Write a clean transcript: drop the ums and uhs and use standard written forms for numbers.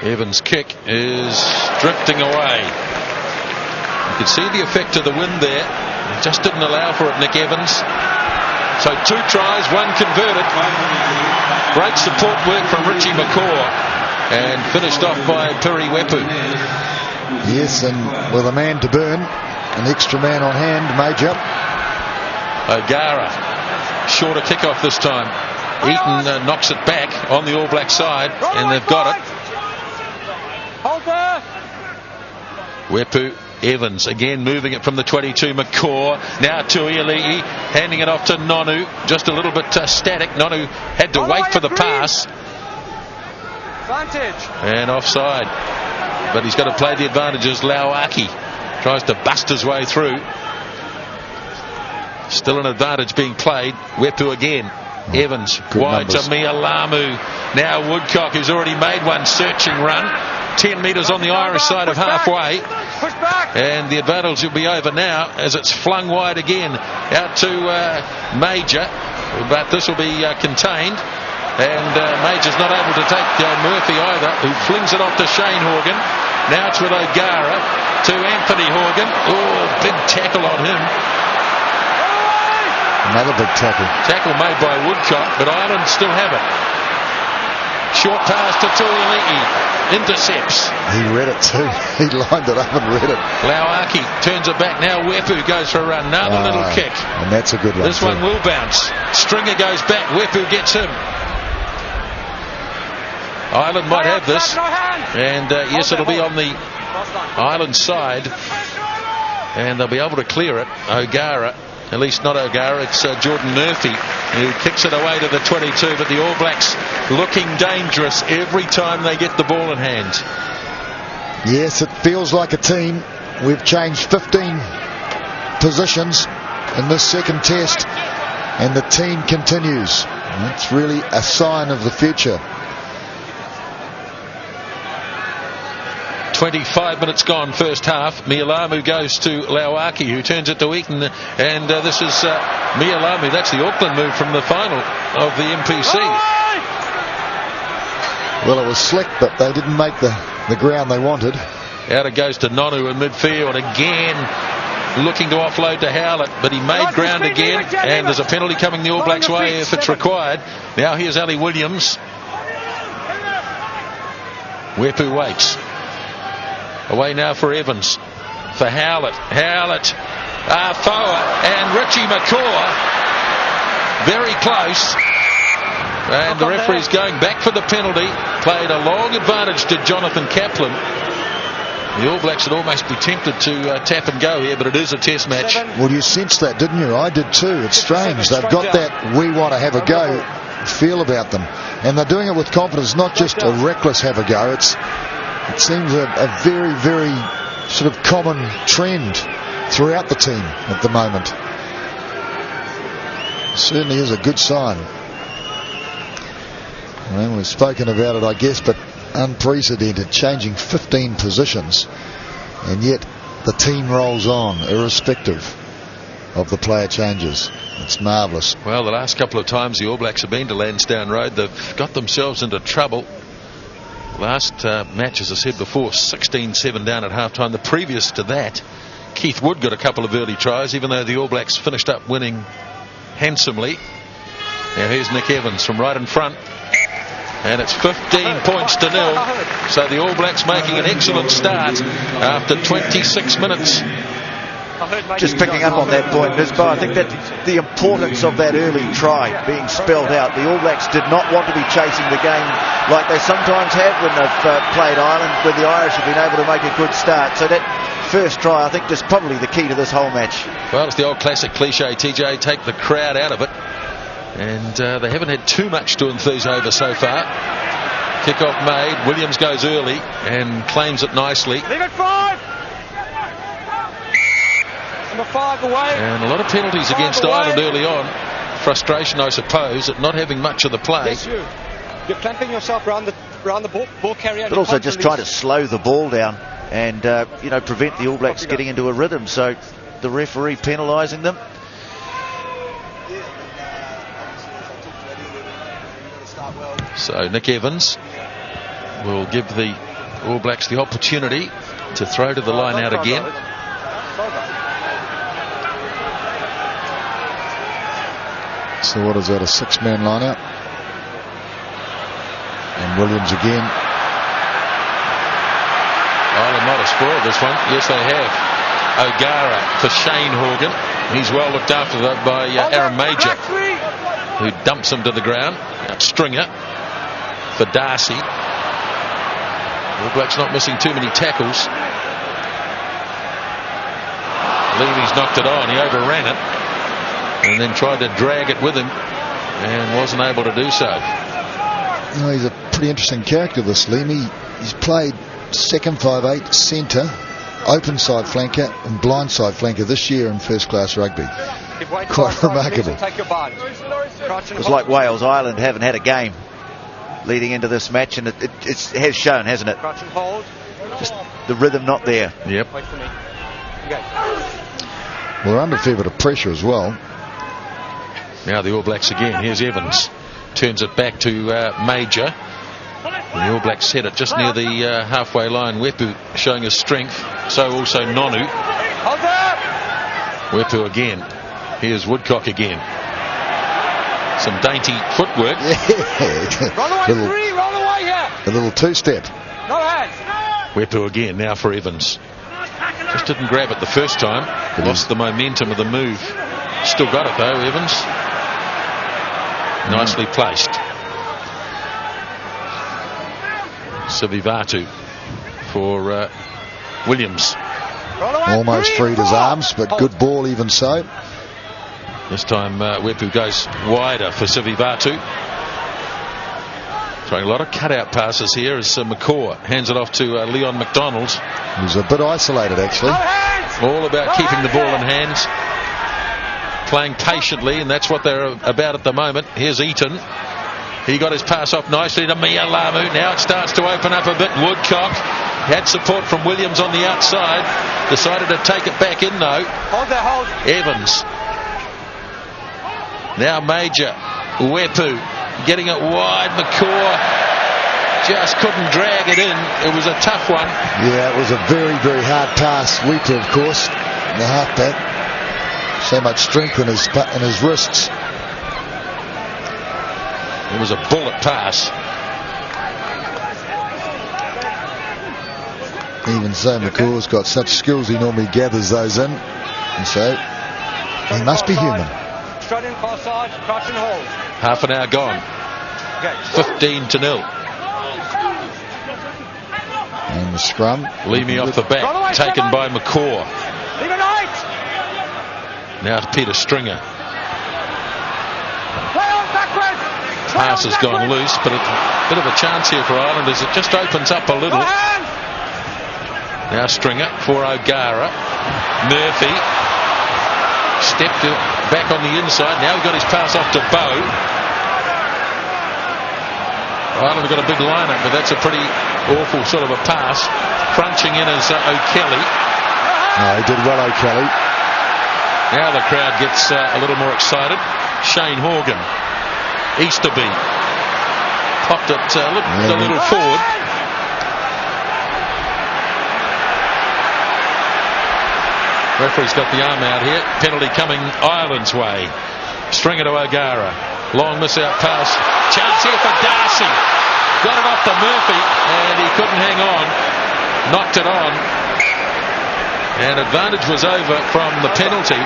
Evans' kick is drifting away. You can see the effect of the wind there. It just didn't allow for it, Nick Evans. So 2 tries, 1 converted. Great support work from Richie McCaw, and finished off by Piri Wepu. Yes, and with a man to burn, an extra man on hand, Major. O'Gara, shorter kickoff this time. Eaton knocks it back on the All Black side, and they've got it. Wepu, Evans again moving it from the 22. McCaw now to Iali'i, handing it off to Nonu. Just a little bit static. Nonu had to wait for the pass. And offside. But he's got to play the advantages. Lauaki tries to bust his way through. Still an advantage being played. Wepu again. Evans wide to Mialamu. Now Woodcock, who's already made one searching run. 10 metres on the Irish side of halfway. And the advantage will be over now as it's flung wide again out to Major. But this will be contained. And Major's not able to take Murphy either, who flings it off to Shane Horgan. Now it's with O'Gara to Anthony Horgan. Oh, big tackle on him. Another big tackle. Tackle made by Woodcock, but Ireland still have it. Short pass to Tuiali'i. Intercepts. He read it too. He lined it up and read it. Lauaki turns it back. Now Wepu goes for a run. Another little kick. And that's a good one. This one will bounce. Stringer goes back. Wepu gets him. Ireland might have this. And yes, it'll be on the Ireland side. And they'll be able to clear it. O'Gara. At least not O'Gara, it's Jordan Murphy who kicks it away to the 22, but the All Blacks looking dangerous every time they get the ball in hand. Yes, it feels like a team. We've changed 15 positions in this second test, and the team continues. That's really a sign of the future. 25 minutes gone, first half. Mialamu goes to Lauaki, who turns it to Eaton, and this is Mialamu. That's the Auckland move from the final of the MPC. Well, it was slick, but they didn't make the ground they wanted. Out it goes to Nonu in midfield again, looking to offload to Howlett, but he made ground again, and there's a penalty coming the All Blacks way if it's required. Now here's Ali Williams. Wepu waits. Away now for Evans. For Howlett. Foa and Richie McCaw. Very close. And the referee's going back for the penalty. Played a long advantage to Jonathan Kaplan. The All Blacks would almost be tempted to tap and go here, but it is a test match. Well, you sensed that, didn't you? I did too. It's strange. They've got that we want to have a go feel about them. And they're doing it with confidence, not just a reckless have a go. It seems a very, very sort of common trend throughout the team at the moment. It certainly is a good sign. Well, we've spoken about it, I guess, but unprecedented, changing 15 positions, and yet the team rolls on irrespective of the player changes. It's marvellous. Well, the last couple of times the All Blacks have been to Lansdowne Road, they've got themselves into trouble. Last match, as I said before, 16-7 down at halftime. The previous to that, Keith Wood got a couple of early tries, even though the All Blacks finished up winning handsomely. Now here's Nick Evans from right in front, and it's 15 points to 0. So the All Blacks making an excellent start after 26 minutes. Just picking up on that point, Nisbo, I think that the importance of that early try being spelled out. The All Blacks did not want to be chasing the game like they sometimes have when they've played Ireland, when the Irish have been able to make a good start. So that first try, I think, is probably the key to this whole match. Well, it's the old classic cliche, TJ, take the crowd out of it. And they haven't had too much to enthuse over so far. Kick-off made. Williams goes early and claims it nicely. Leave it 5. Number 5 away. And a lot of penalties against Ireland early on. Frustration, I suppose, at not having much of the play. Yes, you're clamping yourself around the ball carrier. But also just trying to slow the ball down and prevent the All Blacks getting into a rhythm. So the referee penalising them. So Nick Evans will give the All Blacks the opportunity to throw to the line out again. So what is that, a 6-man line out? And Williams again. Ireland might have spoiled this one. Yes, they have. O'Gara for Shane Horgan. He's well looked after by Aaron Major, who dumps him to the ground. Stringer for Darcy. All Blacks not missing too many tackles. Levy's knocked it on. He overran it and then tried to drag it with him and wasn't able to do so. No, he's a pretty interesting character, this Leamy. He's played second 5'8", centre, open side flanker and blind side flanker this year in first class rugby. Quite remarkable. It's like Wales. Ireland haven't had a game leading into this match, and it has shown, hasn't it? Just the rhythm not there. Yep. Well, they're under a fair bit of pressure as well. Now the All Blacks again. Here's Evans. Turns it back to Major. And the All Blacks set it just near the halfway line. Wepu showing his strength. So also Nonu. Wepu again. Here's Woodcock again. Some dainty footwork. A little two-step. Wepu again. Now for Evans. Just didn't grab it the first time. Lost the momentum of the move. Still got it though, Evans. Nicely placed. Sivivatu for Williams. Almost freed his arms, but good ball even so. This time Wepu goes wider for Sivivatu. Throwing a lot of cutout passes here as McCaw hands it off to Leon McDonald. He's a bit isolated actually. All about keeping the ball in hands, playing patiently, and that's what they're about at the moment. Here's Eaton. He got his pass off nicely to Mia Lamu. Now it starts to open up a bit. Woodcock had support from Williams on the outside. Decided to take it back in though. Evans. Now Major. Wepu getting it wide. McCaw just couldn't drag it in. It was a tough one. Yeah, it was a very, very hard pass. Wepu, of course, the halfback. So much strength in his wrists. It was a bullet pass. Even so, McCaw's got such skills, he normally gathers those in. And so, he must be human. Straight in, far side, crouch and hold. Half an hour gone. 15-0. And the scrum. Leamy off the back, taken by McCaw. Now to Peter Stringer. Pass has gone loose, but a bit of a chance here for Ireland as it just opens up a little. Now Stringer for O'Gara. Murphy stepped back on the inside. Now he got his pass off to Bowe. Ireland have got a big lineup, but that's a pretty awful sort of a pass. Crunching in is O'Kelly. No, he did well, O'Kelly. Now the crowd gets a little more excited. Shane Horgan. Easterby popped it a little forward. Referee's got the arm out here. Penalty coming Ireland's way. Stringer to O'Gara. Long miss out pass. Chance here for Darcy. Got it off to Murphy and he couldn't hang on. Knocked it on. And advantage was over from the penalty.